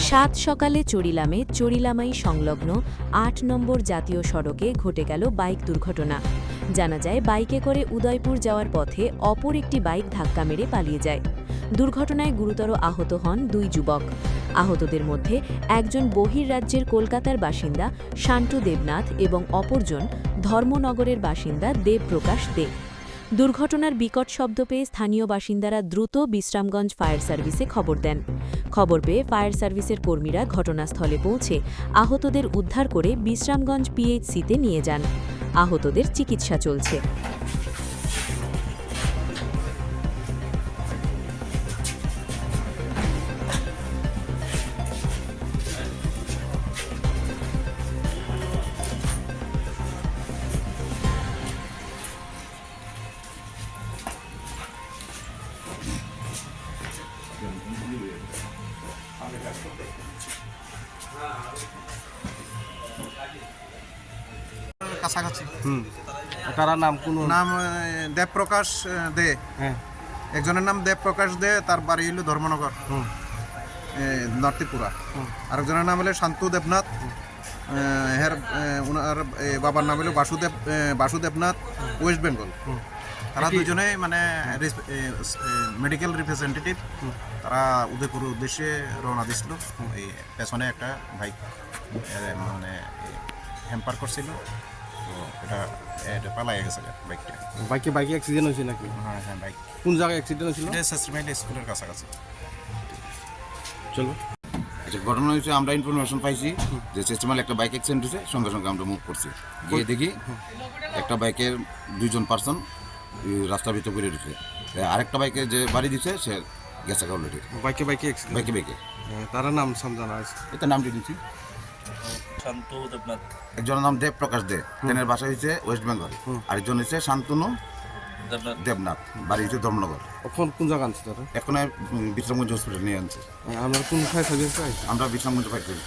সাত সকালে চরিলামাই সংলগ্ন ৮ নম্বর জাতীয় সড়কে ঘটে গেল বাইক দুর্ঘটনা। জানা যায়, বাইকে করে উদয়পুর যাওয়ার পথে অপর একটি বাইক ধাক্কা মেরে পালিয়ে যায়। দুর্ঘটনায় গুরুতর আহত হন ২ যুবক। আহতদের মধ্যে একজন বহির্রাজ্যের কলকাতার বাসিন্দা শান্তু দেবনাথ এবং অপরজন ধর্মনগরের বাসিন্দা দেবপ্রকাশ দে। দুর্ঘটনার বিকট শব্দ পেয়ে স্থানীয় বাসিন্দারা দ্রুত বিশ্রামগঞ্জ ফায়ার সার্ভিসে খবর দেন। খবর পেয়ে ফায়ার সার্ভিসের কর্মীরা ঘটনাস্থলে পৌঁছে আহতদের উদ্ধার করে বিশ্রামগঞ্জ পিএইচসিতে নিয়ে যান। আহতদের চিকিৎসা চলছে। কাছাকাছি তারা নাম কোন নাম দেবপ্রকাশ দে। হ্যাঁ, একজনের নাম দেবপ্রকাশ দে, তার বাড়ি হলো ধর্মনগর নর্তিপুরা। আরেকজনের নাম হলো শান্তু দেবনাথ, ওনার বাবার নাম হলো বাসুদেবনাথ, ওয়েস্ট বেঙ্গল। তারা দুজনেই মানে মেডিকেল রিপ্রেজেন্টেটিভ। তারা উদয়পুরের উদ্দেশ্যে রওনা দিছিল। এই পেছনে একটা বাইক মানে হ্যাম্পার করছিল, তো এটা পালাই গেছে বাইকটা। বাইকে অ্যাক্সিডেন্ট হয়েছে নাকি? হ্যাঁ হ্যাঁ, বাইক কোন জায়গায় অ্যাক্সিডেন্ট হয়েছিল? শাস্ত্রীমাইল স্কুলের কাছাকাছি। চলো। আচ্ছা, ঘটনা হয়েছে, আমরা ইনফরমেশন পাইছি যে শাস্ত্রীমাইল একটা বাইক অ্যাক্সিডেন্ট হয়েছে। সঙ্গে সঙ্গে আমরা মুভ করছি, গিয়ে দেখি একটা বাইকের 2 জন পার্সন রাস্তার ভিতরে পড়ে রয়েছে। আরেকটা বাইকে যে বাড়ি দিচ্ছে সে গেছে অলরেডি। বাইকে অ্যাক্সিডেন্ট। বাইকে তারা নাম জানা আছে? এটা নামটি দিচ্ছি। শান্তু দেবনাথ। একজনের নাম দেবপ্রকাশ দে, ট্রেনের বাসা হয়েছে ওয়েস্ট বেঙ্গল। আরেকজন হচ্ছে শান্তনু দেবনাথ, বাড়ি হচ্ছে ধর্মনগর। এখন কোন জায়গা আনছে তারা? এখন বিশ্রামগঞ্জ হসপিটাল নিয়ে আনছে। আমরা কোন ফায়ার সার্ভিস? আমরা বিশ্রামগঞ্জ ফায়ার সার্ভিস।